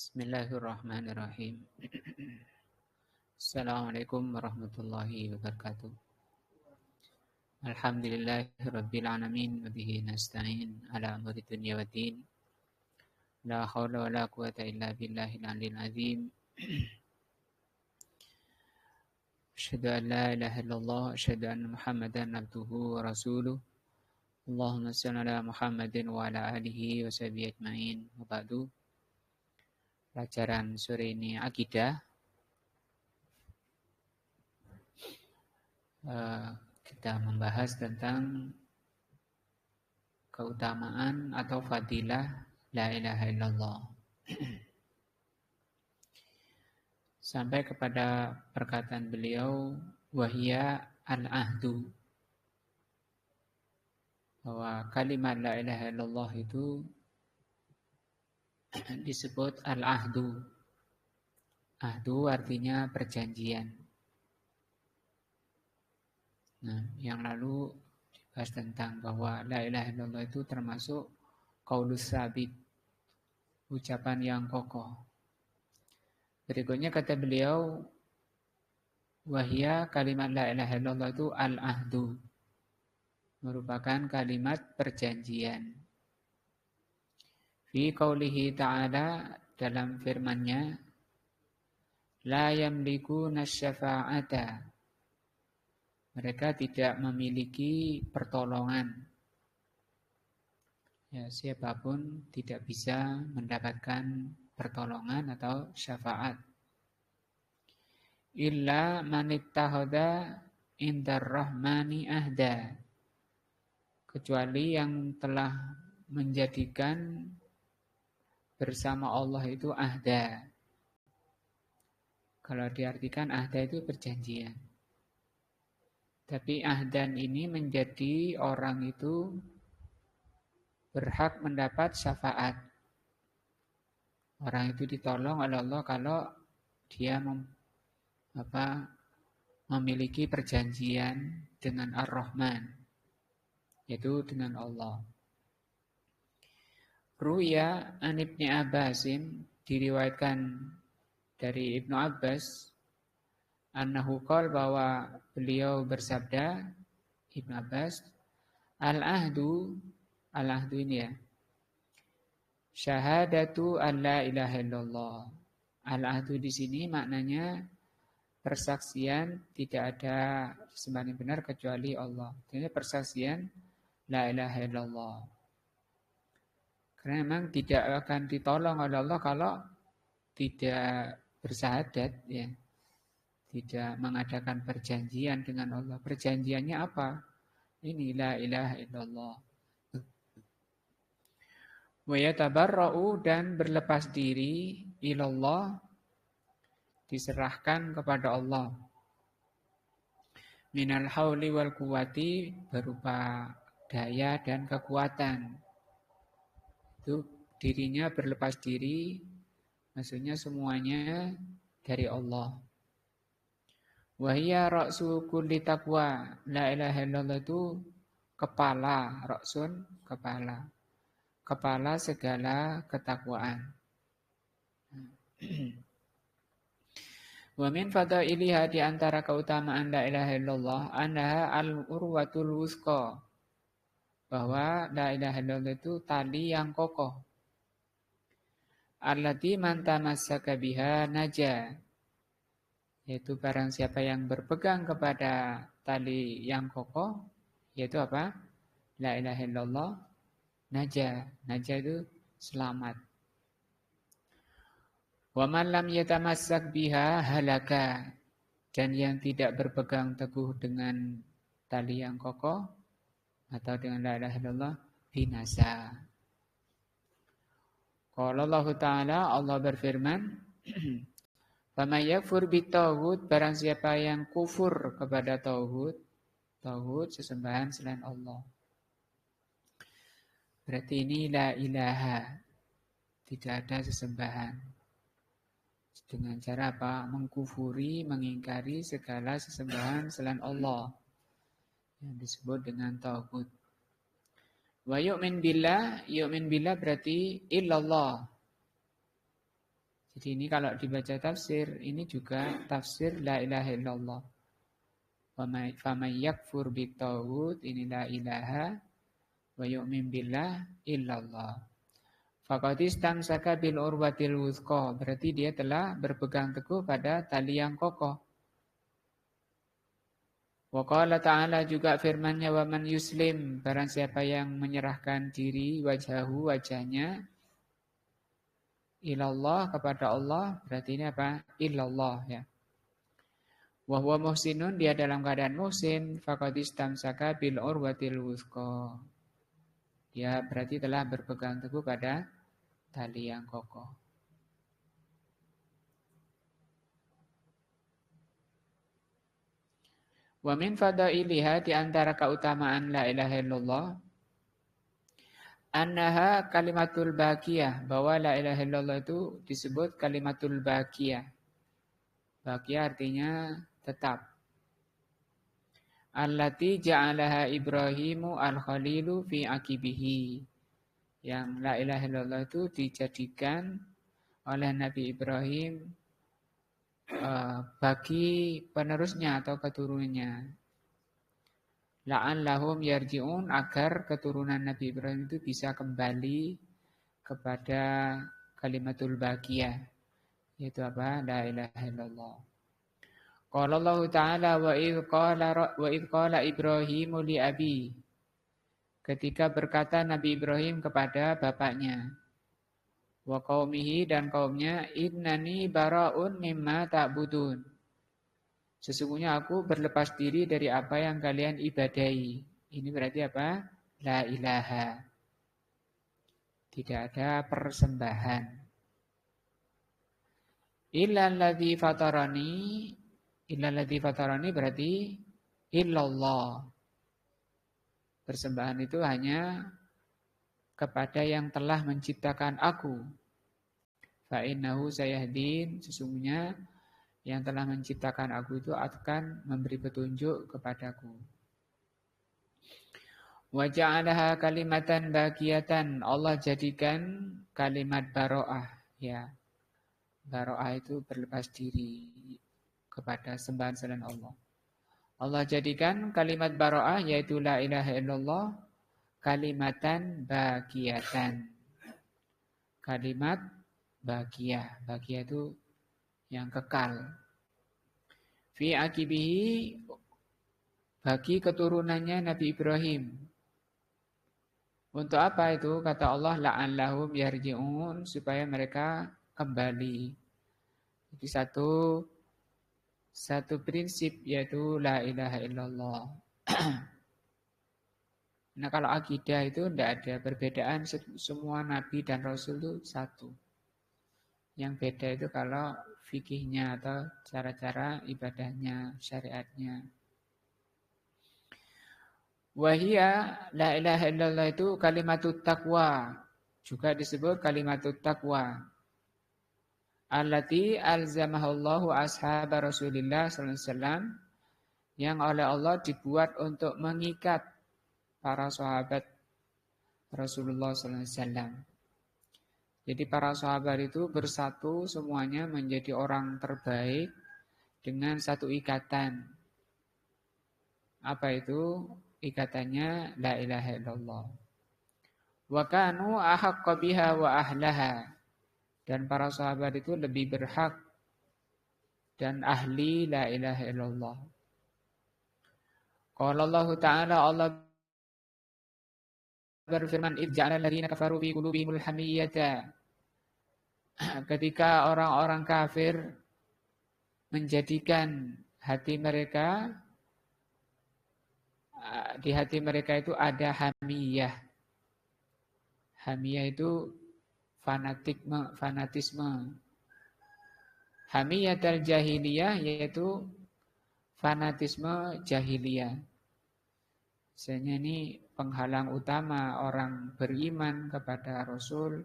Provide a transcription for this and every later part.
Bismillahirrahmanirrahim. Assalamualaikum warahmatullahi wabarakatuh. Alhamdulillahirabbil alamin wa bihi nasta'in ala umuri dunya waddin. La haula wala quwata illa billahil aliyil azim. Asyhadu an la ilaha illallah, asyhadu anna Muhammadan abduhu wa rasuluh. Allahumma shalli ala Muhammadin wa ala alihi wa sahbihi ajmain. Wa ba'du. Pelajaran sore ini akidah. Kita membahas tentang keutamaan atau fadilah la ilaha illallah. Sampai kepada perkataan beliau wahya al-ahdu, bahwa kalimat la ilaha illallah itu disebut al-ahdu. Ahdu artinya perjanjian. Nah, yang lalu dibahas tentang bahwa la ilaha illallah itu termasuk qaulus sabit, ucapan yang kokoh. Berikutnya kata beliau, wahya kalimat la ilaha illallah itu al-ahdu, merupakan kalimat perjanjian. Fi qaulihi ta'ala, dalam firman-Nya, la yamlikuna syafa'ata, mereka tidak memiliki pertolongan. Ya, siapapun tidak bisa mendapatkan pertolongan atau syafaat. Illa manittahada indar rahmani ahda, kecuali yang telah menjadikan bersama Allah itu ahda. Kalau diartikan ahda itu perjanjian. Tapi ahdan ini menjadi orang itu berhak mendapat syafaat. Orang itu ditolong oleh Allah kalau dia memiliki perjanjian dengan Ar-Rahman, yaitu dengan Allah. Ruya an Ibni Abbasin, diriwayatkan dari Ibnu Abbas, annahu qala, bahwa beliau bersabda, Ibnu Abbas, al-ahdu ini ya, syahadatu an la ilaha illallah. Al-ahdu di sini maknanya persaksian tidak ada sembahyang benar kecuali Allah. Jadi persaksian la ilaha illallah. Karena memang tidak akan ditolong oleh Allah kalau tidak bersyahadat, ya. Tidak mengadakan perjanjian dengan Allah. Perjanjiannya apa? Ini la ilaha illallah. Wa yatabarra'u, dan berlepas diri, ilallah, diserahkan kepada Allah. Minal hauli wal quwati, berupa daya dan kekuatan. Itu dirinya berlepas diri, maksudnya semuanya dari Allah. Wahia ra'su kulli taqwa, la ilaha illallah itu kepala, ra'sun kepala, kepala segala ketakwaan. Wa min fadailiha, di antara keutamaan la ilaha illallah, annaha al-urwatul wusqa, bahwa la ilaha illallah itu tali yang kokoh. Allati man tamassaka biha naja, yaitu barang siapa yang berpegang kepada tali yang kokoh, yaitu apa? La ilaha illallah, naja. Naja itu selamat. Wa man lam yatamassak biha halaka, dan yang tidak berpegang teguh dengan tali yang kokoh atau dengan la ilaha illallah, binasa. Qala Allah Ta'ala, Allah berfirman, faman yakfur bitaghut, barang siapa yang kufur kepada tauhid, tauhid sesembahan selain Allah. Berarti ini la ilaha, tidak ada sesembahan. Dengan cara apa? Mengkufuri, mengingkari segala sesembahan selain Allah, yang disebut dengan tauhid. Wa yu'min billah, yu'min billah berarti illallah. Jadi ini kalau dibaca tafsir, ini juga tafsir la ilaha illallah. Faman yakfur bitaghut, ini la ilaha wa yu'min billah illallah. Faqad istamsaka bil urwatil wuthqa, berarti dia telah berpegang teguh pada tali yang kokoh. Wa qala ta'ala, juga firman-Nya, wa man yuslim, barang siapa yang menyerahkan diri wajahnya ilallah, kepada Allah, berarti ini apa? Illallah ya. Wa huwa muhsinun, dia dalam keadaan muhsin, faqad istamsaka bil urwatil wuthqa. Dia berarti telah berpegang teguh pada tali yang kokoh. Wa min fadailiha, di antara keutamaan la ilaha illallah, annaha kalimatul baqiyah, bahwa la ilaha illallah itu disebut kalimatul baqiyah. Baqiyah artinya tetap. Allati ja'alaha Ibrahimu al-Khalilu fi akibihi. Yang la ilaha illallah itu dijadikan oleh Nabi Ibrahim bagi penerusnya atau keturunannya. La'allahum yarji'un, agar keturunan Nabi Ibrahim itu bisa kembali kepada kalimatul baqiyah, yaitu apa? La ilaha illallah. Qala Allah Ta'ala, wa idh qala Ibrahimu li abi, ketika berkata Nabi Ibrahim kepada bapaknya, wa qaumihi, dan kaumnya, innani bara'un mimma ta'budun, sesungguhnya aku berlepas diri dari apa yang kalian ibadahi. Ini berarti apa? La ilaha. Tidak ada persembahan. Illalladzi fatarani berarti illallah. Persembahan itu hanya kepada yang telah menciptakan aku. Fa innahu sayahdin, sesungguhnya yang telah menciptakan aku itu akan memberi petunjuk kepadaku. Wa ja'alaha kalimatan baqiyatan, Allah jadikan kalimat baro'ah ya. Baro'ah itu berlepas diri kepada sembahan selain Allah. Allah jadikan kalimat baro'ah, yaitu la ilaha illallah, kalimatan baqiyatan. Kalimat baqiyah. Baqiyah itu yang kekal. Fi akibihi, bagi keturunannya Nabi Ibrahim. Untuk apa itu? Kata Allah, la'allahum yarji'un, supaya mereka kembali. Jadi satu prinsip, yaitu la ilaha illallah. Nah, kalau akidah itu tidak ada perbedaan, semua nabi dan rasul itu satu. Yang beda itu kalau fikihnya atau cara-cara ibadahnya, syariatnya. Wahia, la ilaha illallah itu kalimatut taqwa, juga disebut kalimatut taqwa. Allati alzamahallahu ashaba Rasulillah sallallahu alaihi wasallam, yang oleh Allah dibuat untuk mengikat para sahabat Rasulullah sallallahu alaihi wasallam. Jadi para sahabat itu bersatu semuanya menjadi orang terbaik dengan satu ikatan. Apa itu? Ikatannya la ilaha illallah. Wa kanu ahaqqa biha wa ahlaha. Dan para sahabat itu lebih berhak dan ahli la ilaha illallah. Qala Allah Ta'ala, Allah berfirman, idh ja'ala alladziina kafaru fi qulubihimul hamiyyata, ketika orang-orang kafir menjadikan hati mereka, di hati mereka itu ada hamiyah. Hamiyah itu fanatisme. Hamiyatul jahiliyah, yaitu fanatisme jahiliyah. Misalnya ini penghalang utama orang beriman kepada Rasul,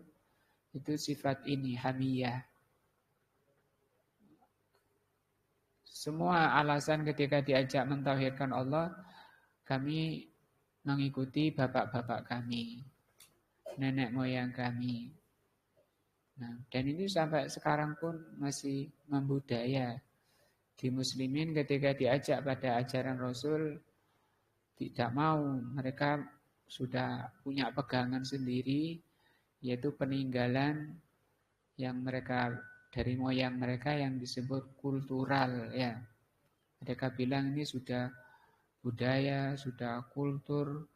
itu sifat ini, hamiyah. Semua alasan ketika diajak mentauhidkan Allah, kami mengikuti bapak-bapak kami, nenek moyang kami. Nah, dan ini sampai sekarang pun masih membudaya di muslimin ketika diajak pada ajaran Rasul tidak mau. Mereka sudah punya pegangan sendiri, yaitu peninggalan yang mereka dari moyang mereka yang disebut kultural ya. Mereka bilang ini sudah budaya, sudah kultur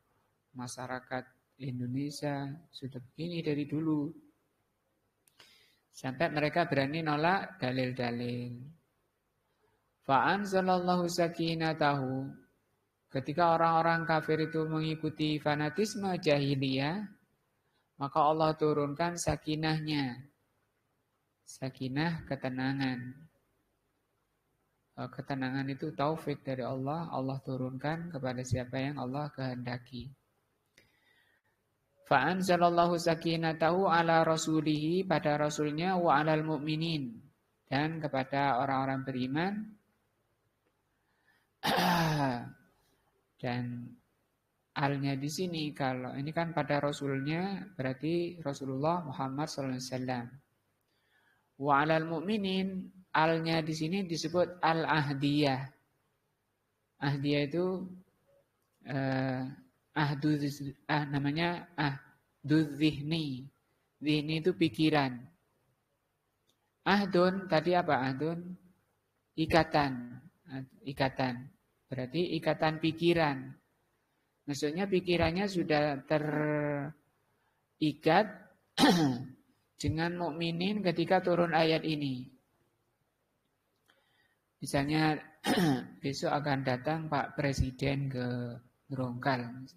masyarakat Indonesia, sudah begini dari dulu. Sampai mereka berani nolak dalil-dalil. Fa'anzalallahu sakinatahu. Ketika orang-orang kafir itu mengikuti fanatisme jahiliyah, maka Allah turunkan sakinahnya. Sakinah ketenangan. Ketenangan itu taufik dari Allah. Allah turunkan kepada siapa yang Allah kehendaki. Fa'anzalallahu sakinatahu ala rasulihi, pada rasulnya, wa alal mu'minin, dan kepada orang-orang beriman. Dan alnya di sini, kalau ini kan pada rasulnya berarti Rasulullah Muhammad SAW. Wa alal mu'minin, alnya di sini disebut al-ahdiyah. Ahdiyah itu namanya ahduz zihni. Zihni itu pikiran. Ahdun tadi apa ahdun? Ikatan. Ikatan. Berarti ikatan pikiran. Maksudnya pikirannya sudah terikat dengan mukminin ketika turun ayat ini. Misalnya besok akan datang Pak Presiden ke Ngerongkal.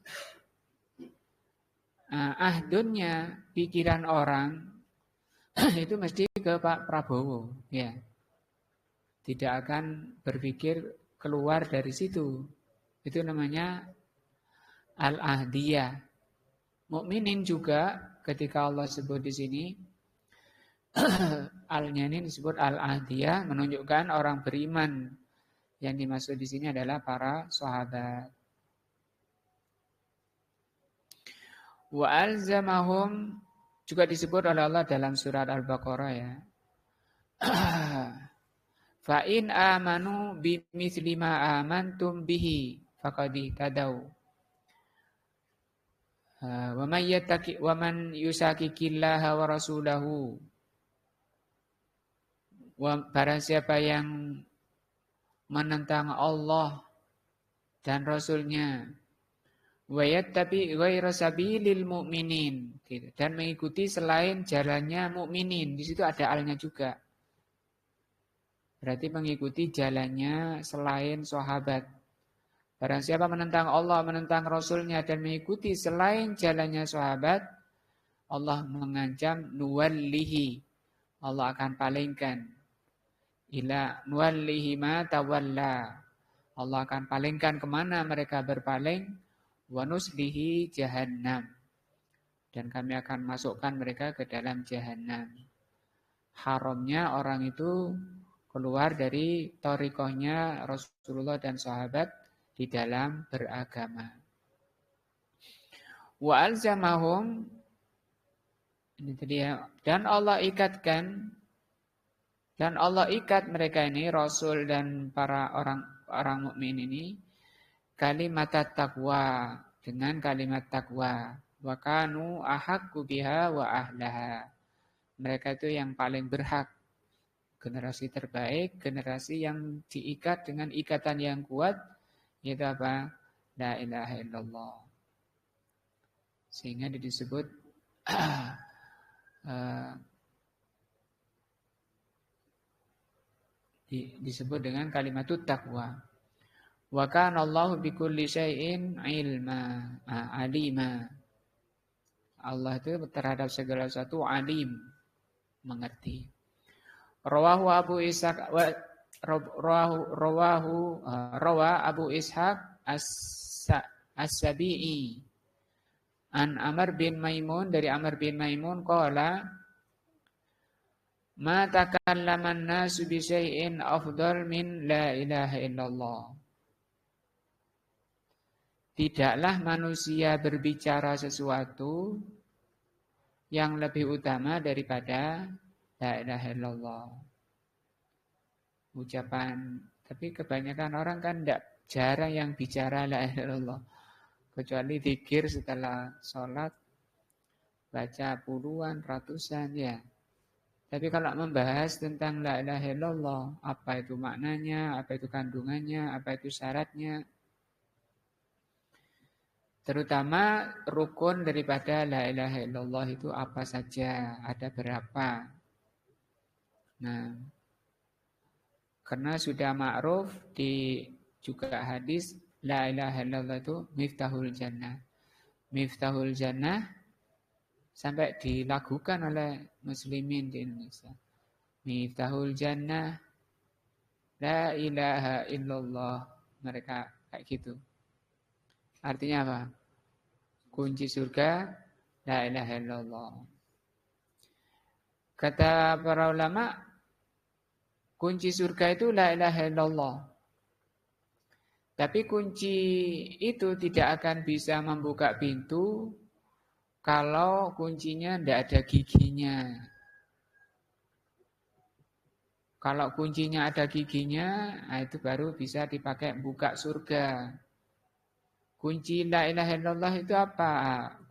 Ahdunnya pikiran orang itu mesti ke Pak Prabowo, ya. Tidak akan berpikir keluar dari situ. Itu namanya al-ahdiyah. Mukminin juga ketika Allah sebut di sini alnya ini disebut al-ahdiyah, menunjukkan orang beriman. Yang dimaksud di sini adalah para sahabat. Wa alzamahum juga disebut oleh Allah dalam surat Al-Baqarah ya. Fa in amanu bimithli ma amantum bihi faqad tadaw. Wa may yattaqi wa man yusaqiqillaha wa rasulahu. Barang siapa yang menentang Allah dan Rasulnya, wa yattabi ghaira sabilil mu'minin, gitu. Dan mengikuti selain jalannya mukminin. Di situ ada alnya juga. Berarti mengikuti jalannya selain sahabat. Barang siapa menentang Allah, menentang Rasulnya, dan mengikuti selain jalannya sahabat, Allah mengancam nuwallihi. Allah akan palingkan. Ila nuwallihi ma tawalla. Allah akan palingkan kemana mereka berpaling. Wa nuslihi jahannam. Dan kami akan masukkan mereka ke dalam jahannam. Haramnya orang itu keluar dari thariqahnya Rasulullah dan sahabat di dalam beragama. Wa alzamahum, ini tadi ya, dan Allah ikat mereka ini, Rasul dan para orang mukmin ini, kalimat taqwa, dengan kalimat takwa. Wa kanu ahaqqu biha wa ahlaha. Mereka itu yang paling berhak. Generasi terbaik, generasi yang diikat dengan ikatan yang kuat, yaitu apa? La ilaha illallah. Sehingga disebut disebut dengan kalimat taqwa. Wa kana Allahu bikulli syai'in alima. Allah itu terhadap segala sesuatu alim, mengerti. Rawahu Abu Ishaq rawa Abu Ishaq As-Sabi'i an Amr bin Maimun, dari Amr bin Maimun qala ma takallama an-nasu bi syai'in afdal min la ilaha illallah. Tidaklah manusia berbicara sesuatu yang lebih utama daripada la ilaha illallah. Ucapan, tapi kebanyakan orang kan jarang yang bicara la ilaha illallah. Kecuali zikir setelah sholat, baca puluhan, ratusan ya. Tapi kalau membahas tentang la ilaha illallah, apa itu maknanya, apa itu kandungannya, apa itu syaratnya, terutama rukun daripada la ilaha illallah itu apa saja, ada berapa. Nah, karena sudah ma'ruf di juga hadis la ilaha illallah itu miftahul jannah. Miftahul jannah sampai dilakukan oleh muslimin di Indonesia. Miftahul jannah la ilaha illallah. Mereka kayak gitu. Artinya apa? Kunci surga la ilaha illallah. Kata para ulama, kunci surga itu la ilaha illallah. Tapi kunci itu tidak akan bisa membuka pintu kalau kuncinya tidak ada giginya. Kalau kuncinya ada giginya, nah itu baru bisa dipakai buka surga. Kunci la ilaha illallah itu apa?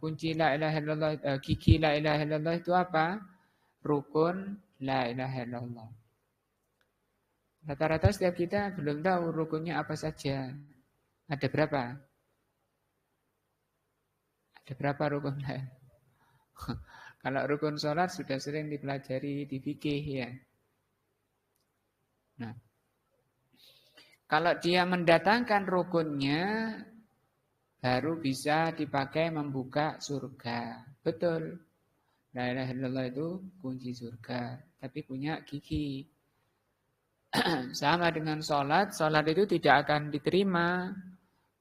Kunci la ilaha illallah, gigi la ilaha illallah itu apa? Rukun la ilaha illallah. Rata-rata setiap kita belum tahu rukunnya apa saja. Ada berapa? Ada berapa rukun la? Kalau rukun sholat sudah sering dipelajari di fikih ya. Nah, kalau dia mendatangkan rukunnya, baru bisa dipakai membuka surga. Betul. La ilaha illallah itu kunci surga. Tapi punya gigi. Sama dengan sholat. Sholat itu tidak akan diterima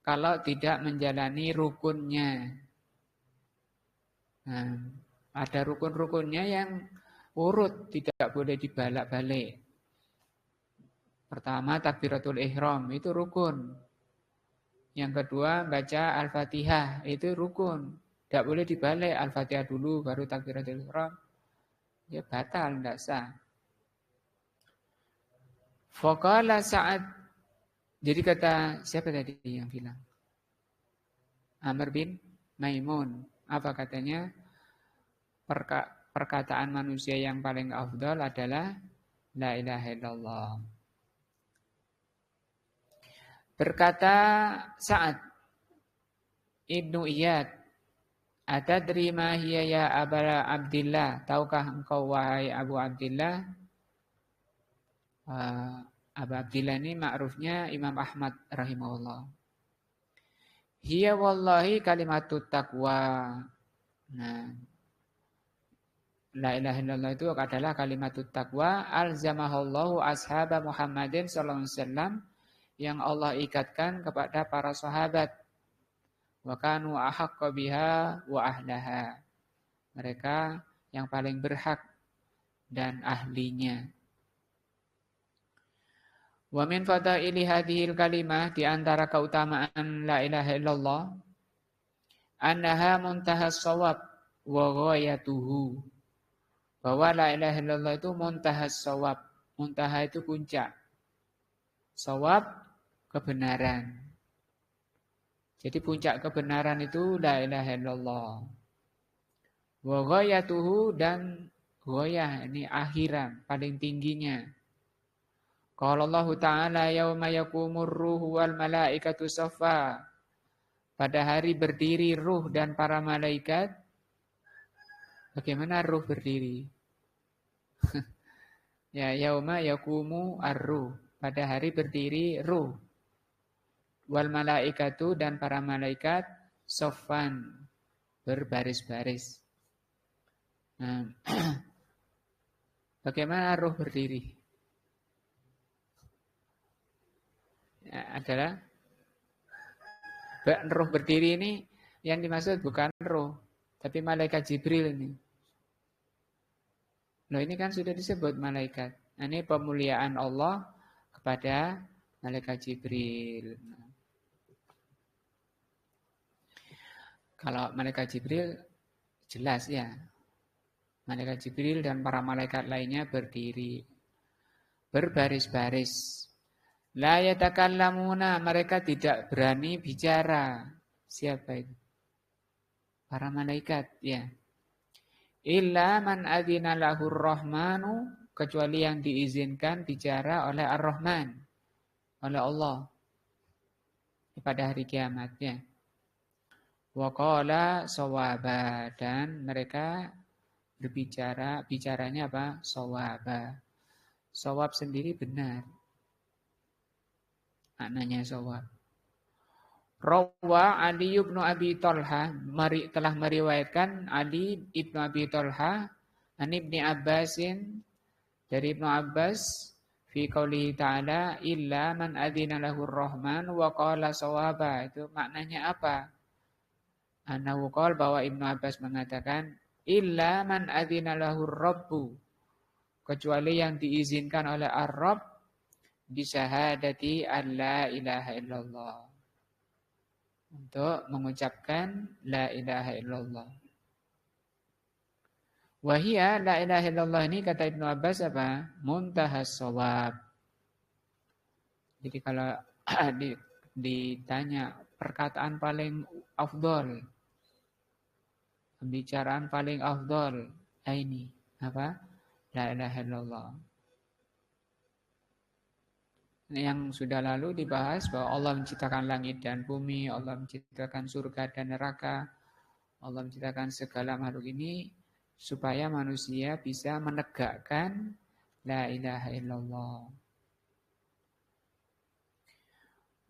kalau tidak menjalani rukunnya. Nah, ada rukun-rukunnya yang urut, tidak boleh dibalak-balik. Pertama, takbiratul ihram, itu rukun. Yang kedua, baca Al-Fatihah, itu rukun. Tidak boleh dibalik, Al-Fatihah dulu, baru takbiratul ihram. Ya batal, tidak sah. Faqala Sa'ad. Jadi kata, siapa tadi yang bilang? Amr bin Maimun. Apa katanya? Perkataan manusia yang paling afdal adalah la ilaha illallah. Berkata Sa'ad Ibnu Iyad, atadri ma hiya ya Aba Abdillah? Tahukah engkau wahai Abu Abdillah? Abu Abdillah ini ma'rufnya Imam Ahmad rahimahullah. Hiya wallahi kalimatut taqwa. Nah, la ilaha illallah itu adalah kalimatut taqwa alzamahallahu ashaba Muhammadin sallallahu alaihi wasallam yang Allah ikatkan kepada para sahabat. Wa kanu ahaqqa biha wa ahlaha. Mereka yang paling berhak dan ahlinya. Wa min fadaili hadhil kalimah, di antara keutamaan la ilaha illallah, annaha muntahas shawab wa ghayatuhu. Bahwa la ilaha illallah itu muntahas shawab. Muntaha itu puncak. Shawab kebenaran. Jadi puncak kebenaran itu la ilaha illallah. Wa ghayatuhu, dan ghayah ini akhiran, paling tingginya. Qala Allah Ta'ala yauma yakumur ruhu wal malaikatu saffa. Pada hari berdiri ruh dan para malaikat. Bagaimana ruh berdiri? Ya, yauma yakumu ar-ruh. Pada hari berdiri ruh. Wal malaikatu, dan para malaikat saffan, berbaris-baris. Nah, bagaimana ruh berdiri? Ya, adalah ruh berdiri ini yang dimaksud bukan ruh, tapi malaikat Jibril ini. Loh, ini kan sudah disebut malaikat. Nah, ini pemuliaan Allah kepada malaikat Jibril. Kalau malaikat Jibril jelas ya. Malaikat Jibril dan para malaikat lainnya berdiri, berbaris-baris. La yatakallamuna, mereka tidak berani bicara. Siapa itu? Para malaikat, ya. Illa man adzina lahur rahmanu, kecuali yang diizinkan bicara oleh Ar-Rahman, oleh Allah pada hari kiamat, ya. Wa qala shawaba, dan mereka berbicara, bicaranya apa? Shawaba. Shawab sendiri benar. Maknanya shawab. Rawa Ali ibnu Abi Thalha, telah meriwayatkan Ali ibnu Abi Thalha an Ibni Abbasin, dari Ibnu Abbas, fi qoulihi ta'ala illa man adzina lahur rahman wa qala shawaba. Itu maknanya apa? Anahu qol, bahwa Ibnu Abbas mengatakan illa man adzina lahur rabbu, kecuali yang diizinkan oleh Ar-Rabb bisyahadati alla ilaha illallah, untuk mengucapkan la ilaha illallah. Wahia, la ilaha illallah ini kata Ibnu Abbas apa? Muntahas shawab. Jadi kalau ditanya perkataan paling afdol, pembicaraan paling afdol, ini apa? La ilaha illallah. Yang sudah lalu dibahas bahwa Allah menciptakan langit dan bumi, Allah menciptakan surga dan neraka, Allah menciptakan segala makhluk ini supaya manusia bisa menegakkan la ilaha illallah.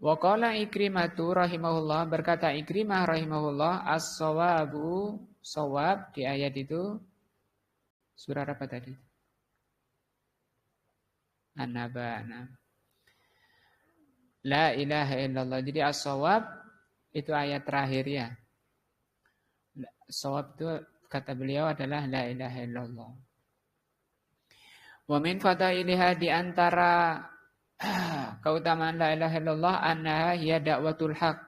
Wa qala Ikrimatu rahimahullah, berkata Ikrimah rahimahullah, as-shawabu, shawab di ayat itu surah apa tadi? An-Naba. La ilaha illallah. Jadi as-shawab itu ayat terakhir, ya. Shawab itu kata beliau adalah la ilaha illallah. Wa min fadailiha, di antara keutamaan la ilaha illallah, annaha hiya da'watul haq.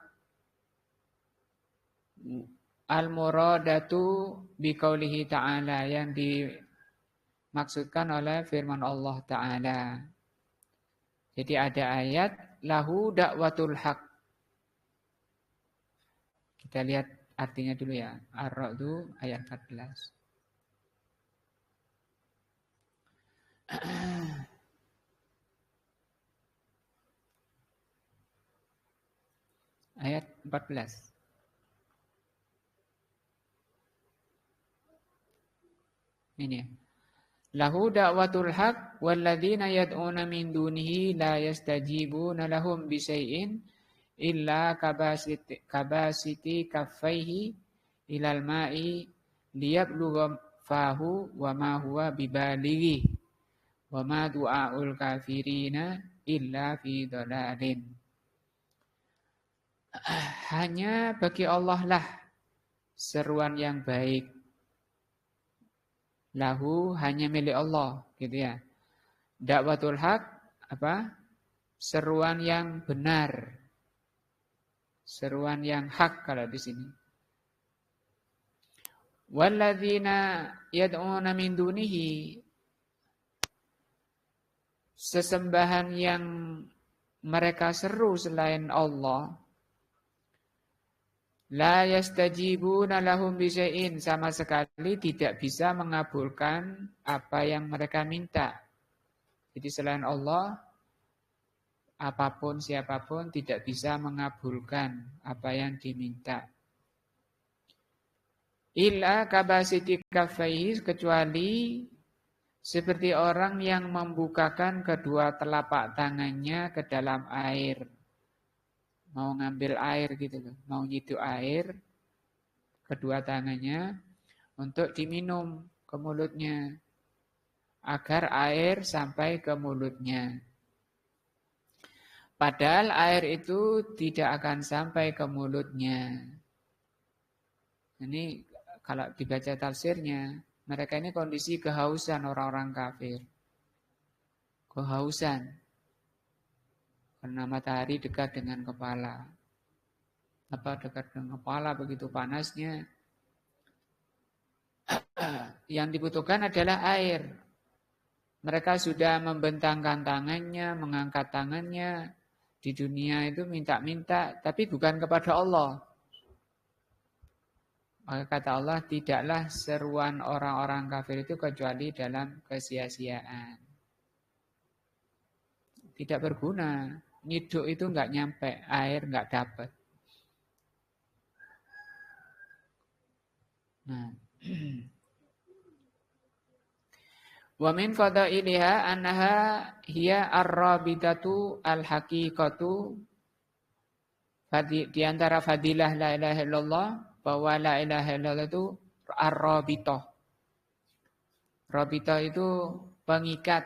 Al-muradatu biqaulihi ta'ala, yang dimaksudkan oleh firman Allah Ta'ala. Jadi ada ayat lahu da'watul haq. Kita lihat artinya dulu, ya. Ar-Ra'd ayat 14. Ayat 14. Ini, lahu da'watul haq walladzina yad'una min dunihi la yastajibuna lahum bisyai'in illa kabasiti kaffaihi ilal ma'i liyablugha fahu wa ma huwa bibalighi wa ma du'aul kafirina illa fi dhalalin. Hanya bagi Allah lah seruan yang baik. Lahu, hanya milik Allah, gitu ya. Dakwatul haq, apa? Seruan yang benar. Seruan yang hak kalau di sini. Walladzina yad'una min dunihi, sesembahan yang mereka seru selain Allah, la yastajibuna lahum bisyai'in, sama sekali tidak bisa mengabulkan apa yang mereka minta. Jadi selain Allah, apapun siapapun tidak bisa mengabulkan apa yang diminta. Illa kabasiti kaffaihi, kecuali seperti orang yang membukakan kedua telapak tangannya ke dalam air. Mau ngambil air gitu loh, mau nyidu air, kedua tangannya untuk diminum ke mulutnya, agar air sampai ke mulutnya. Padahal air itu tidak akan sampai ke mulutnya. Ini kalau dibaca tafsirnya, mereka ini kondisi kehausan orang-orang kafir. Kehausan. Karena matahari dekat dengan kepala. Apa dekat dengan kepala, begitu panasnya. yang dibutuhkan adalah air. Mereka sudah membentangkan tangannya, mengangkat tangannya. Di dunia itu minta-minta, tapi bukan kepada Allah. Maka kata Allah, tidaklah seruan orang-orang kafir itu kecuali dalam kesia-siaan. Tidak berguna. Nyiduk itu enggak nyampe, air enggak dapat. Nah. Wa min fadailiha annaha hiya ar-rabitatu al-haqiqatu. Di antara fadilah la ilaha illallah bahwa la ilaha illallah itu ar-rabitah. Rabitah itu pengikat.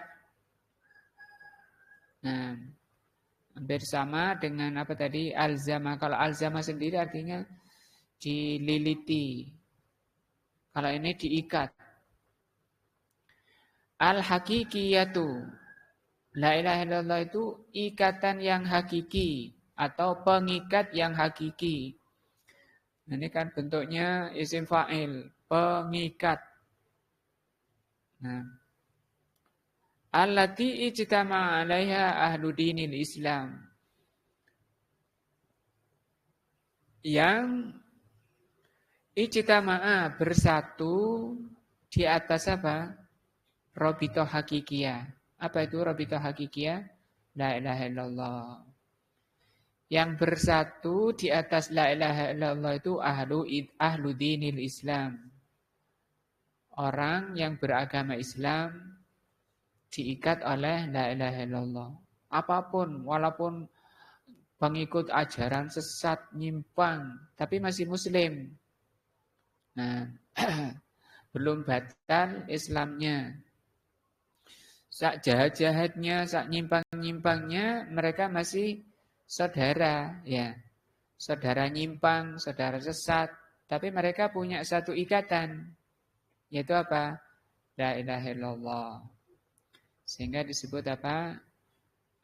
Nah, hampir sama dengan apa tadi alzama. Kalau alzama sendiri artinya dililiti. Kalau ini diikat. Al-haqiqiyatu. La ilaha illallah itu ikatan yang hakiki atau pengikat yang hakiki. Ini kan bentuknya isim fa'il, pengikat. Nah, allati ijtama'a 'alaiha ahlu dinil Islam. Yang ijtama'a bersatu di atas apa? Rabithah hakikiyah. Apa itu rabithah hakikiyah? La ilaha illallah. Yang bersatu di atas la ilaha illallah itu ahlu dinil Islam. Orang yang beragama Islam diikat oleh la ilaha illallah. Apapun, walaupun pengikut ajaran sesat, nyimpang, tapi masih muslim. Nah, belum batal Islamnya. Sak jahat-jahatnya, sak nyimpang-nyimpangnya, mereka masih saudara, ya. Saudara nyimpang, saudara sesat, tapi mereka punya satu ikatan, yaitu apa? La ilaha illallah. Sehingga disebut apa?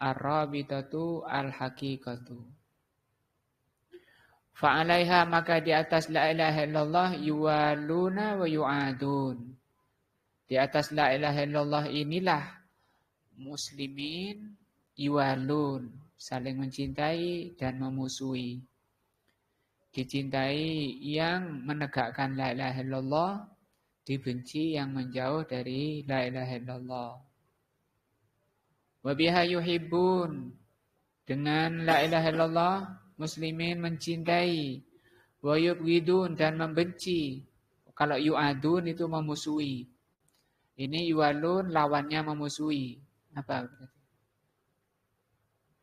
Ar-rabitatu al-haqiqatu. Fa'alaiha maka di atas la ilaha illallah yuwaluna wa yu'adun. Di atas la ilaha illallah inilah muslimin yuwalun, saling mencintai dan memusuhi. Dicintai yang menegakkan la ilaha illallah, dibenci yang menjauh dari la ilaha illallah. Wa biha yuhibbun, dengan la ilaha illallah muslimin mencintai, wa yubghidun dan membenci. Kalau yu'adun itu memusuhi. Ini yuwalun lawannya memusuhi. Apa berarti?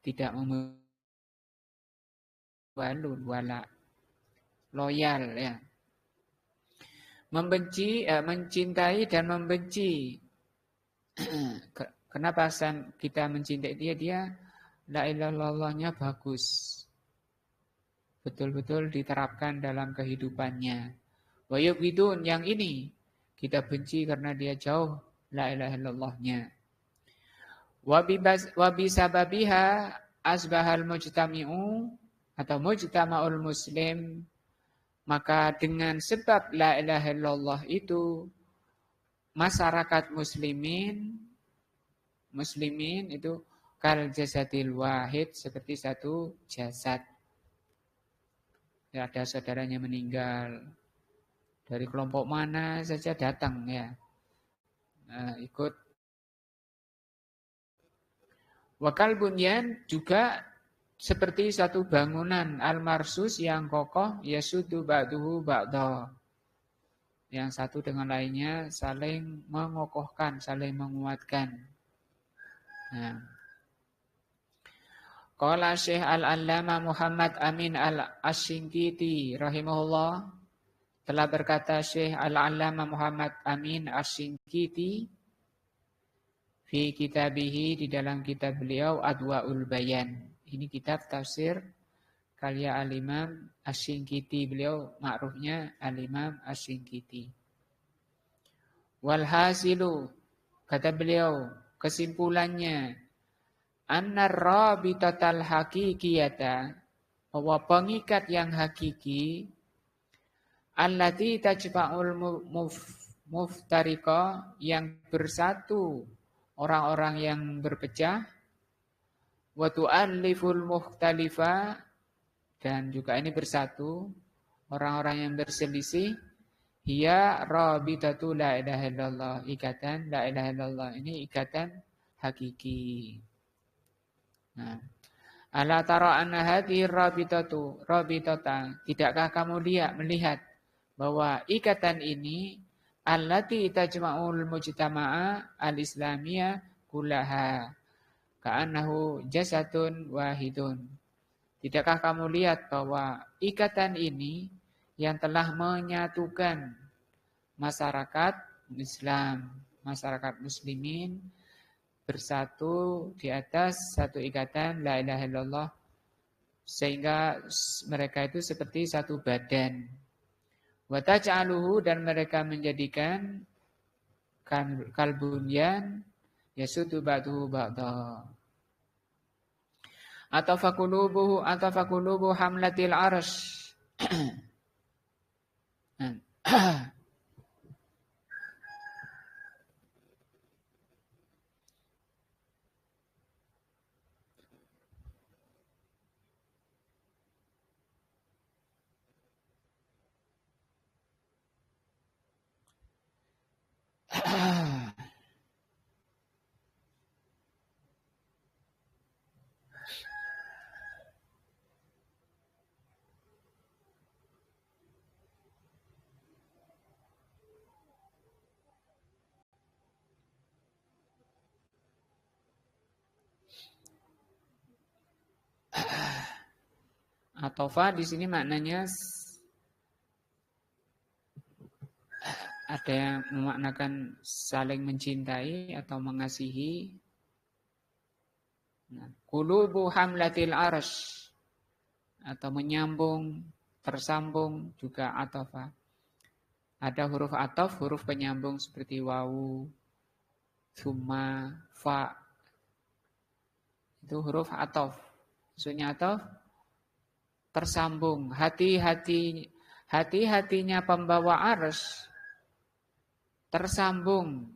Tidak memusuhi, wala. Loyal ya. Membenci, mencintai dan membenci. Kenapa kita mencintai dia? Dia la ilaha illallahnya bagus. Betul-betul diterapkan dalam kehidupannya. Wa yubghidun yang ini kita benci karena dia jauh la ilaha illallahnya. Wa bisababiha asbahal mujtami'u atau mujtama'ul muslim, maka dengan sebab la ilaha illallah itu masyarakat muslimin itu kal jasadil wahid, seperti satu jasad. Ya, ada saudaranya meninggal, dari kelompok mana saja datang ya, ikut. Wakal bunyan juga seperti satu bangunan al-marsus yang kokoh, yasudu ba'duhu ba'da. Yang satu dengan lainnya saling mengokohkan, saling menguatkan. Nah. Qala Syekh Al-Allama Muhammad Amin Al-Asyinkiti rahimahullah, telah berkata Syekh Al-Allama Muhammad Amin Asyinkiti fi kitabihi, di dalam kitab beliau Adwaul Bayan. Ini kitab tafsir karya Al-Imam Asyinkiti, beliau ma'rufnya Al-Imam Asyinkiti. Walhasilu, kata beliau, kesimpulannya, annar rabitatal haqiqiyata, bahwa pengikat yang hakiki, allati tajma'ul muftariqa yang bersatu orang-orang yang berpecah, wa tu'alliful mukhtalifa dan juga ini bersatu orang-orang yang berselisih, hiya rabitatu la ilaha illallah, ikatan la ilaha illallah, ini ikatan hakiki. Nah, ala tara anna hadhihi rabitata, tidakkah kamu melihat bahwa ikatan ini allati tajma'ul mujtama'a al-islamiyah kullaha ka'annahu jasadun wahidun. Tidakkah kamu lihat bahwa ikatan ini yang telah menyatukan masyarakat Islam, masyarakat muslimin bersatu di atas satu ikatan la ilaha illallah, sehingga mereka itu seperti satu badan. Wa taj'aluhu, dan mereka menjadikan kalbunyan yasudu ba'duhu ba'da. Atafakulubuhu hamlatil arsh. Atofa di sini maknanya ada yang memaknakan saling mencintai atau mengasihi. Qulubu hamlatil arsh, atau menyambung, tersambung juga atofa. Ada huruf atof, huruf penyambung seperti wawu, summa, fa. Itu huruf atof. Maksudnya atof tersambung. Hati-hatinya pembawa arsh tersambung.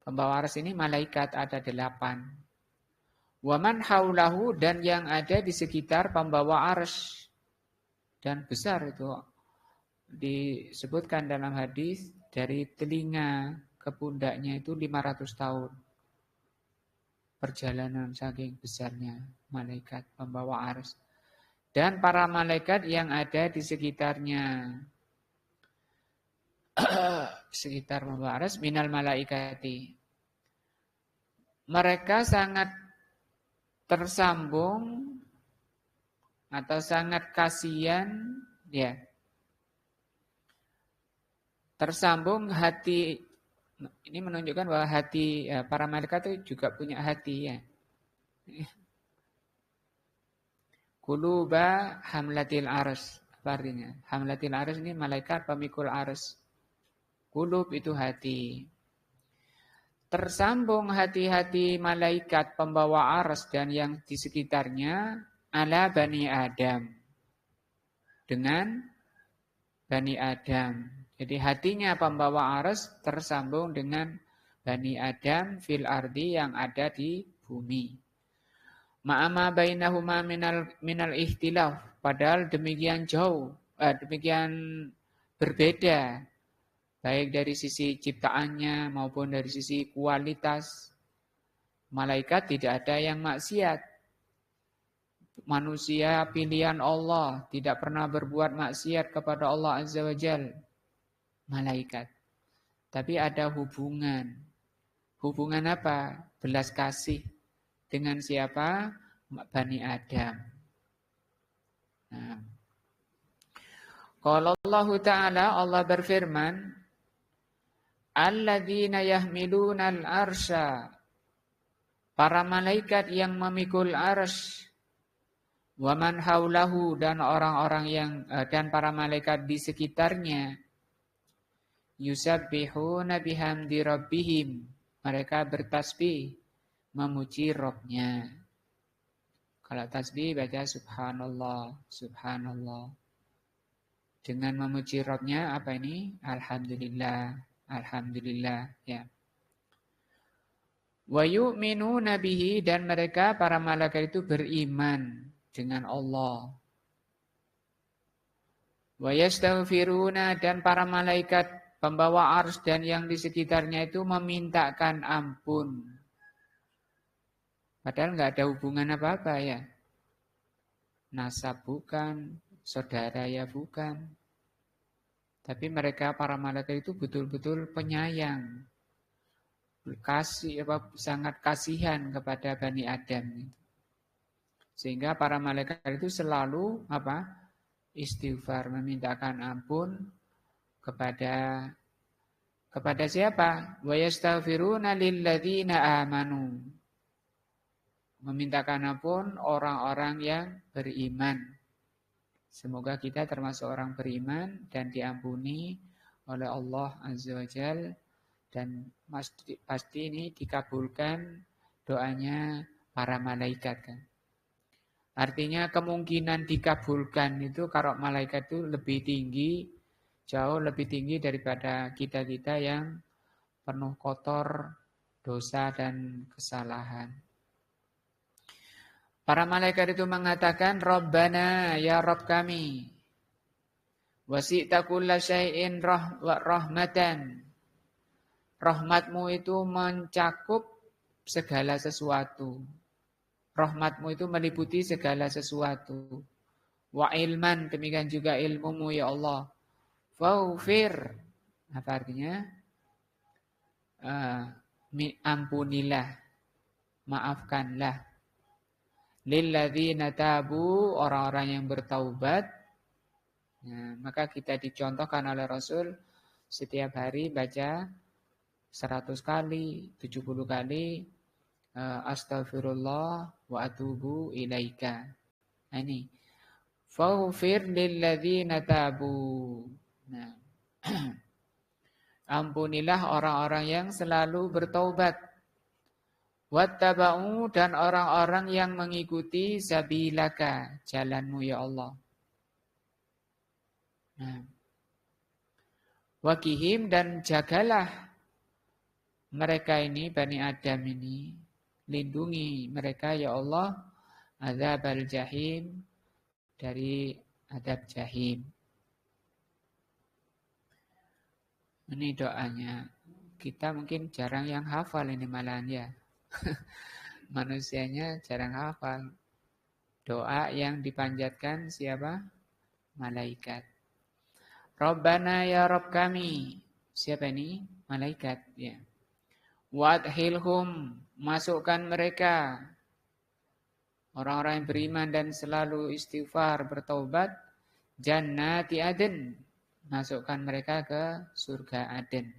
Pembawa arsh ini malaikat ada 8. Waman haulahu, dan yang ada di sekitar pembawa arsh. Dan besar itu. Disebutkan dalam hadis dari telinga ke pundaknya itu 500 tahun. Perjalanan saking besarnya malaikat pembawa arsh. Dan para malaikat yang ada di sekitarnya. Sekitar pembawa arsh minal malaikati. Mereka sangat tersambung atau sangat kasihan, ya. Tersambung hati, ini menunjukkan bahwa hati ya, para malaikat itu juga punya hati, ya. Quluba hamlatil arsy, apa artinya? Hamlatil arsy ini malaikat pemikul arsy. Qulub itu hati. Tersambung hati-hati malaikat pembawa arsy dan yang di sekitarnya ala Bani Adam. Dengan Bani Adam. Jadi hatinya pembawa arsy tersambung dengan Bani Adam fil ardi, yang ada di bumi. Ma'ama bainahuma minal ikhtilaf, padahal demikian jauh, demikian berbeda, baik dari sisi ciptaannya maupun dari sisi kualitas. Malaikat tidak ada yang maksiat. Manusia pilihan Allah, tidak pernah berbuat maksiat kepada Allah Azza wa Jalla. Malaikat. Tapi ada hubungan. Hubungan apa? Belas kasih. Dengan siapa? Bani Adam. Nah. Qala Allah Ta'ala, Allah berfirman, alladzina yahmilunal arsya, para malaikat yang memikul arsy, wa man haulahu, dan orang-orang yang dan para malaikat di sekitarnya, yusabbihuna bihamdi rabbihim, mereka bertasbih memuji Rabb-nya. Kalau tasbih baca subhanallah, subhanallah. Dengan memuji Rabbnya apa ini? Alhamdulillah. Alhamdulillah. Ya. Wa yu'minuna bihi, dan mereka para malaikat itu beriman dengan Allah. Wa yastaghfiruna, dan para malaikat pembawa ars dan yang di sekitarnya itu memintakan ampun. Padahal nggak ada hubungan apa-apa ya. Nasab bukan, saudara ya bukan. Tapi mereka para malaikat itu betul-betul penyayang. Sangat kasihan kepada Bani Adam. Sehingga para malaikat itu selalu istighfar, memintakan ampun kepada siapa? Wa yastaghfiruna lilladzina amanu. Memintakan ampun orang-orang yang beriman. Semoga kita termasuk orang beriman dan diampuni oleh Allah Azza wa Jalla, dan pasti ini dikabulkan doanya para malaikat kan. Artinya kemungkinan dikabulkan itu kalau malaikat itu lebih tinggi, jauh lebih tinggi daripada kita-kita yang penuh kotor, dosa dan kesalahan. Para malaikat itu mengatakan, Rabbana, ya Rabb kami, wasi'ta kulla syai'in rahmatan. Rahmatmu itu mencakup segala sesuatu. Rahmatmu itu meliputi segala sesuatu. Wa ilman, demikian juga ilmumu ya Allah. Faghfir, apa artinya? Ampunilah, maafkanlah. Lilladzina tabu, orang-orang yang bertaubat. Nah, maka kita dicontohkan oleh Rasul setiap hari baca 100 kali, 70 kali Astaghfirullah wa atubu ilaika. Nah, ini faghfir lilladzina tabu. Nah, ampunilah orang-orang yang selalu bertaubat. Wattaba'u, dan orang-orang yang mengikuti sabilaka, jalanmu ya Allah. Nah, wakihim, dan jagalah mereka ini, Bani Adam ini, lindungi mereka ya Allah, azabal jahim, dari adab jahim. Ini doanya. Kita mungkin jarang yang hafal ini malahan ya. Manusianya jarang hafal. Doa yang dipanjatkan siapa? Malaikat. Rabbana ya Rabb kami. Siapa ini? Malaikat ya. Wadhilhum, masukkan mereka, orang-orang yang beriman dan selalu istighfar, bertaubat, jannati aden, masukkan mereka ke surga Aden.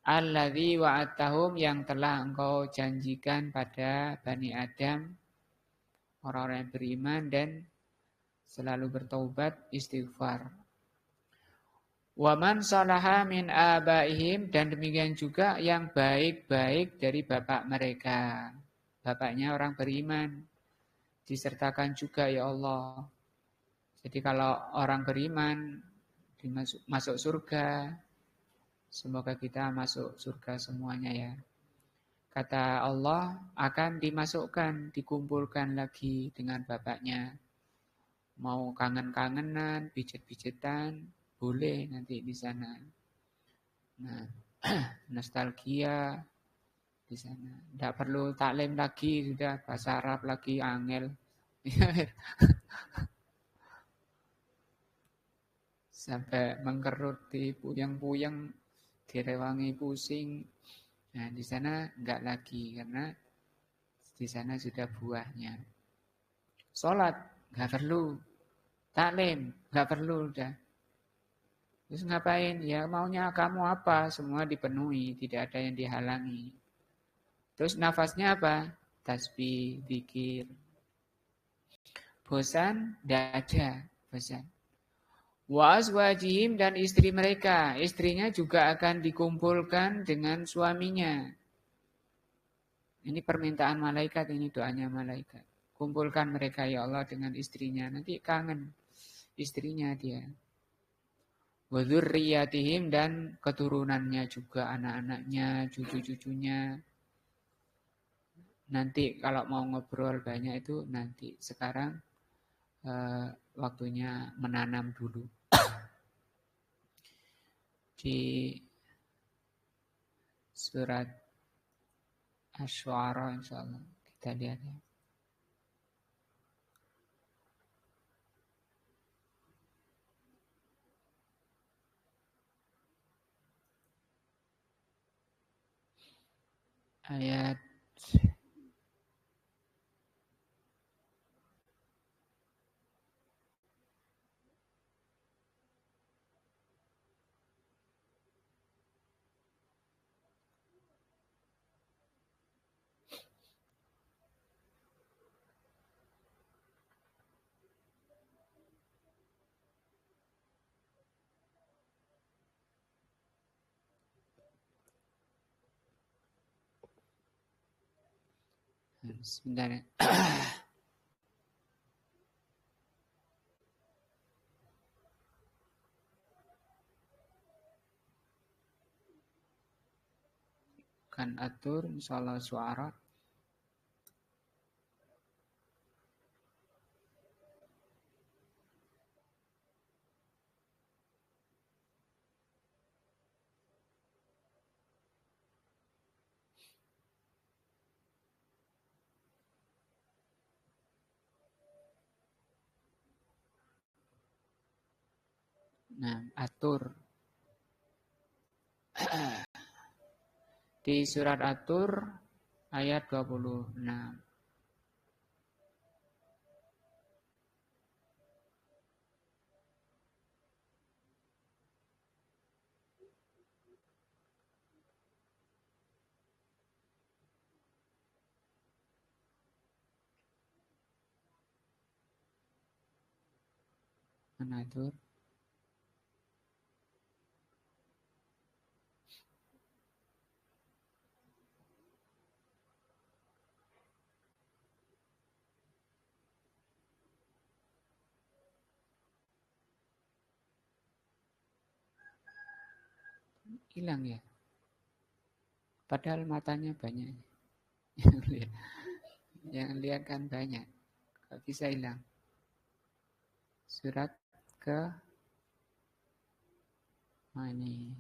Alladzi wa'adtahum, yang telah engkau janjikan pada Bani Adam, orang-orang yang beriman dan selalu bertaubat, istighfar. Wa man salaha min abaihim, dan demikian juga yang baik-baik dari bapak mereka. Bapaknya orang beriman, disertakan juga ya Allah. Jadi kalau orang beriman masuk surga, semoga kita masuk surga semuanya ya. Kata Allah, akan dimasukkan, dikumpulkan lagi dengan bapaknya. Mau kangen-kangenan, pijet-pijetan, boleh nanti di sana. Nah, nostalgia di sana. Tidak perlu taklim lagi, sudah bahasa Arab lagi, angel. Sampai mengkerut, puyeng-puyeng, direwangi pusing. Nah, di sana enggak lagi, karena di sana sudah buahnya. Sholat, enggak perlu. Taklim, enggak perlu, udah. Terus ngapain? Ya maunya kamu apa? Semua dipenuhi, tidak ada yang dihalangi. Terus nafasnya apa? Tasbih, zikir. Bosan? Tidak ada bosan. Wa azwajihim, dan istri mereka. Istrinya juga akan dikumpulkan dengan suaminya. Ini permintaan malaikat, ini doanya malaikat. Kumpulkan mereka ya Allah dengan istrinya. Nanti kangen. istrinya dia. Wa dzurriyyatihim dan keturunannya juga, anak-anaknya, cucu-cucunya. Nanti kalau mau ngobrol banyak itu nanti. Sekarang waktunya menanam dulu. Di surat Asy-Syu'ara insyaallah kita lihat ya. Ayat sebentar ya. Kan atur insyaallah suara. Nah, atur. Di surat Atur ayat 26. Mana Atur? Hilang ya. Padahal matanya banyak. Yang lihat kan banyak. Kok bisa hilang? Surat ke ini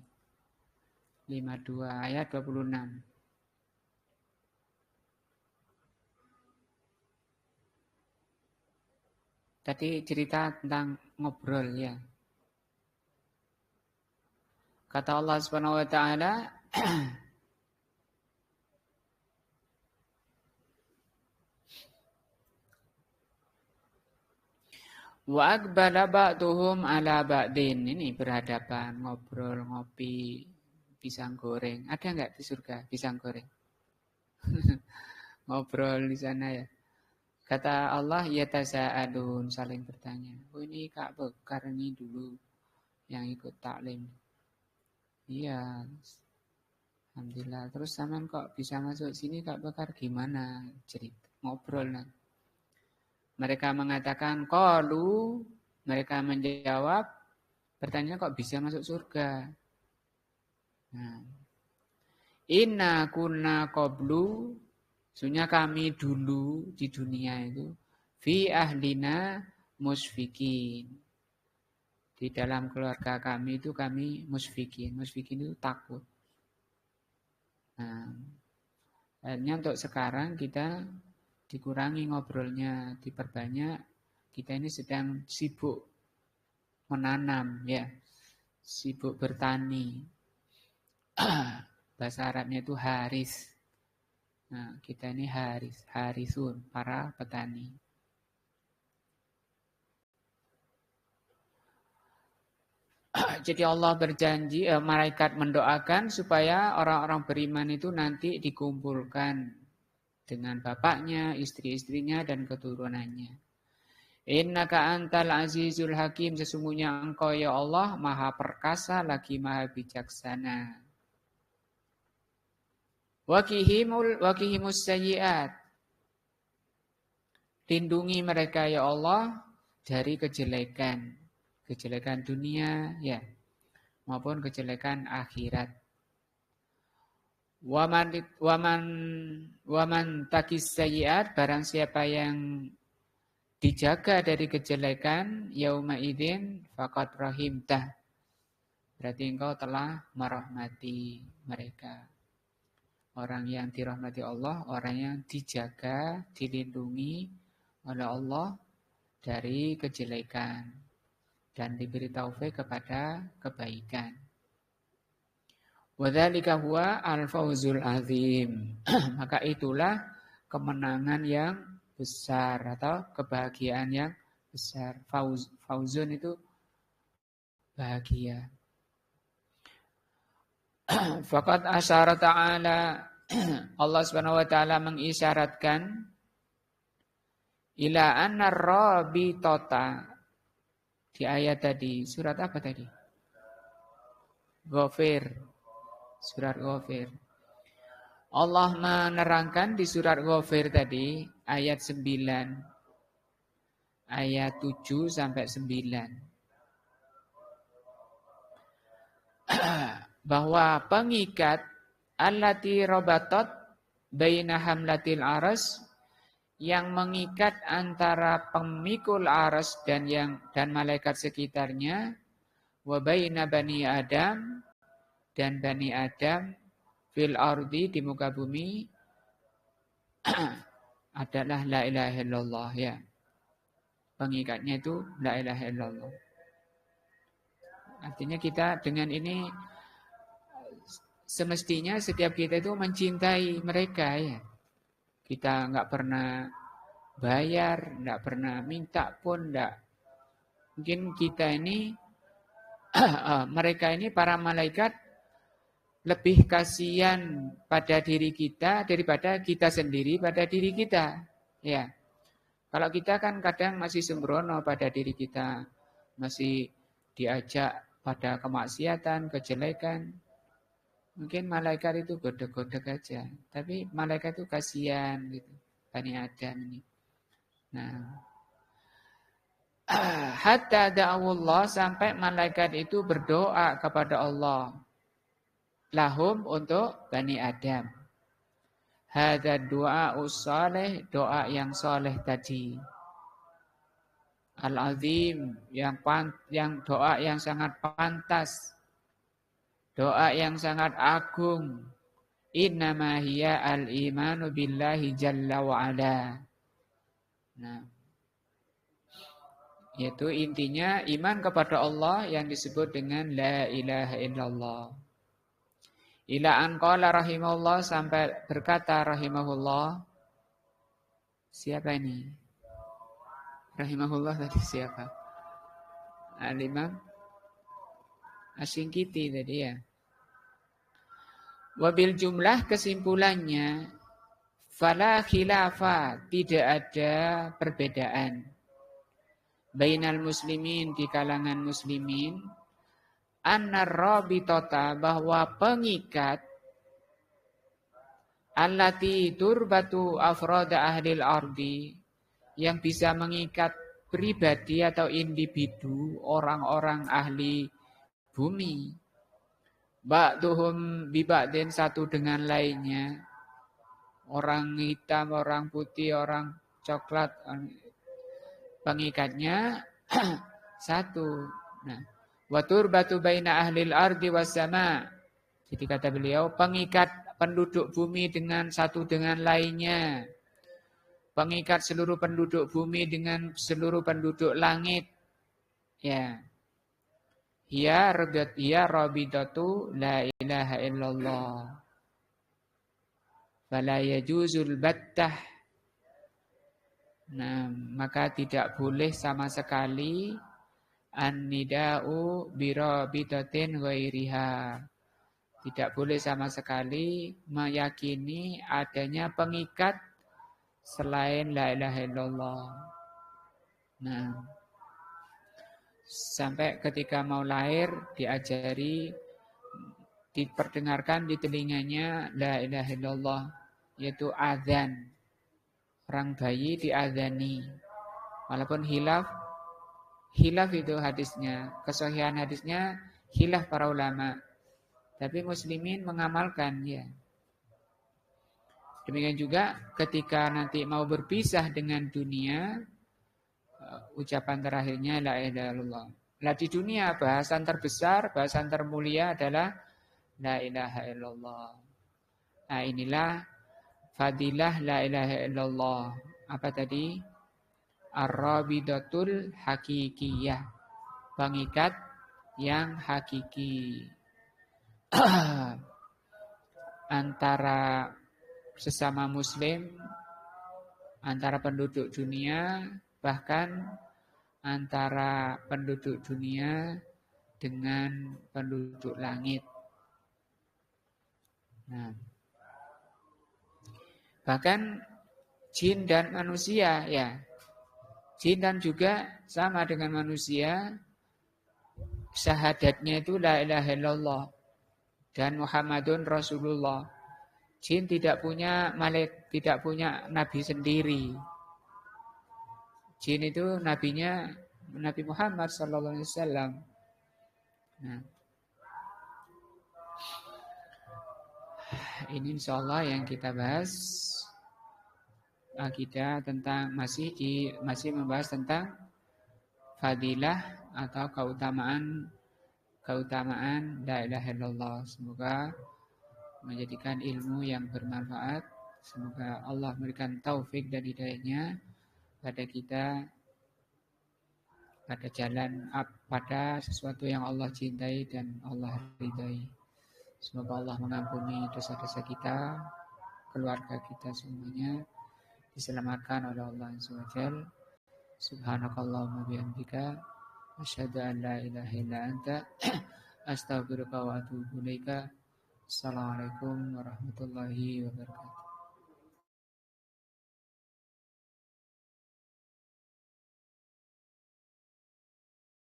52 ayat 26. Tadi cerita tentang ngobrol ya. Kata Allah Subhanahu wa taala, wa aqbala ba'duhum ala ba'din. Ini berhadapan, ngobrol, ngopi, pisang goreng. Ada enggak di surga pisang goreng? Ngobrol di sana ya. Kata Allah, yatasa'alun, saling bertanya. Oh ini Kak Bekar ini dulu yang ikut taklim. Iya. Alhamdulillah. Terus sampean kok bisa masuk sini Kak Bekar gimana? Cerita, ngobrol nah. Mereka mengatakan qalu, mereka menjawab, bertanya kok bisa masuk surga. Nah, inna kunna qablu, sebenarnya kami dulu di dunia itu fi ahlina musfikin. Di dalam keluarga kami itu kami musfikin. Musfikin itu takut. Nah, akhirnya untuk sekarang kita dikurangi ngobrolnya, diperbanyak. Kita ini sedang sibuk menanam ya, sibuk bertani. Bahasa Arabnya itu haris. Nah, kita ini harisun, para petani. Jadi Allah berjanji, malaikat mendoakan supaya orang-orang beriman itu nanti dikumpulkan dengan bapaknya, istri-istrinya, dan keturunannya. Innaka antal azizul hakim, sesungguhnya engkau ya Allah maha perkasa lagi maha bijaksana. Waqihimus sayyiat, lindungi mereka ya Allah dari kejelekan. kejelekan dunia ya maupun kejelekan akhirat. Waman takis sayyiat, barang siapa yang dijaga dari kejelekan yauma idzin faqad rahimtah, berarti engkau telah merahmati mereka. Orang yang dirahmati Allah, orang yang dijaga, dilindungi oleh Allah dari kejelekan dan diberi taufik kepada kebaikan. Wadzalika huwa al-fawzul azim. Maka itulah kemenangan yang besar atau kebahagiaan yang besar. Fauzun itu bahagia. Faqad asyara ta'ala, Allah Subhanahu wa taala mengisyaratkan ila anna rabitata di ayat tadi. Surat apa tadi? Ghafir. Surat Ghafir. Allah menerangkan di surat Ghafir tadi ayat 9. Ayat 7 sampai 9. Bahwa pengikat allati rabatat baina hamlatil aras, yang mengikat antara pemikul aras dan malaikat sekitarnya, wa baina bani Adam, dan Bani Adam fil ardi, di muka bumi, adalah la ilaha illallah ya. Pengikatnya itu la ilaha illallah. Artinya kita dengan ini semestinya setiap kita itu mencintai mereka ya. Kita enggak pernah bayar, enggak pernah minta pun enggak. Mungkin kita ini mereka ini para malaikat lebih kasihan pada diri kita daripada kita sendiri pada diri kita. Ya. Kalau kita kan kadang masih sembrono pada diri kita, masih diajak pada kemaksiatan, kejelekan. Mungkin malaikat itu godek-godek aja, tapi malaikat itu kasihan gitu, Bani Adam ini. Nah, hatta da'awullah, sampai malaikat itu berdoa kepada Allah. Lahum, untuk Bani Adam. Hadza du'a ussalih, doa yang soleh tadi. Al-azim, yang doa yang sangat pantas. Doa yang sangat agung. Innama hiya al-imanu billahi jalla wa ala. Nah, yaitu intinya iman kepada Allah yang disebut dengan la ilaha illallah. Ila an qala rahimahullah, sampai berkata rahimahullah. Siapa ini? Rahimahullah tadi siapa? Al-Imam Asy-Syinkiti tadi ya. Wabil jumlah, kesimpulannya, fala khilafa, tidak ada perbedaan bainal muslimin, di kalangan muslimin, annar rabitata, bahwa pengikat, allati turbatu afrada ahlil ardi, yang bisa mengikat pribadi atau individu orang-orang ahli bumi, ba'duhum biba'din, satu dengan lainnya, orang hitam, orang putih, orang coklat, pengikatnya satu. Nah, wa turbatu baina ahlil ardi was sama. Jadi kata beliau, pengikat penduduk bumi dengan satu dengan lainnya. Pengikat seluruh penduduk bumi dengan seluruh penduduk langit. Ya. Hiya rabidatu la ilaha illallah. Fala yajuzul battah. Nah, maka tidak boleh sama sekali an-nida'u birabidatin ghairiha. Tidak boleh sama sekali meyakini adanya pengikat selain la ilaha illallah. Nah, sampai ketika mau lahir diajari, diperdengarkan di telinganya la ilaha illallah, yaitu azan. Orang bayi diazani. Walaupun hilaf Khilaf itu hadisnya. Kesahihan hadisnya khilaf para ulama. Tapi muslimin mengamalkan ya. Demikian juga ketika nanti mau berpisah dengan dunia, ucapan terakhirnya la ilaha illallah. Nah di dunia bahasan terbesar, bahasan termulia adalah la ilaha illallah. Nah inilah fadilah la ilaha illallah. Apa tadi? Ar-rabidatul hakikiyah. Pengikat yang hakiki. Antara sesama muslim, antara penduduk dunia, bahkan antara penduduk dunia dengan penduduk langit. Nah, bahkan jin dan manusia ya. Jin dan juga sama dengan manusia, syahadatnya itu la ilaha illallah dan Muhammadun Rasulullah. Jin tidak punya tidak punya nabi sendiri. Jin itu nabinya Nabi Muhammad sallallahu alaihi wasallam. Nah, ini insyaallah yang kita bahas akidah tentang masih membahas tentang fadilah atau keutamaan la ilaha illallah. Semoga menjadikan ilmu yang bermanfaat. Semoga Allah memberikan taufik dan hidayahnya pada kita pada jalan pada sesuatu yang Allah cintai dan Allah ridai. Semoga Allah mengampuni dosa-dosa kita, keluarga kita semuanya diselamatkan oleh Allah SWT. Subhanakallahumma bihamdika asyhadu an la ilaha illa anta astaghfiruka wa atubu ilaika. Assalamualaikum warahmatullahi wabarakatuh.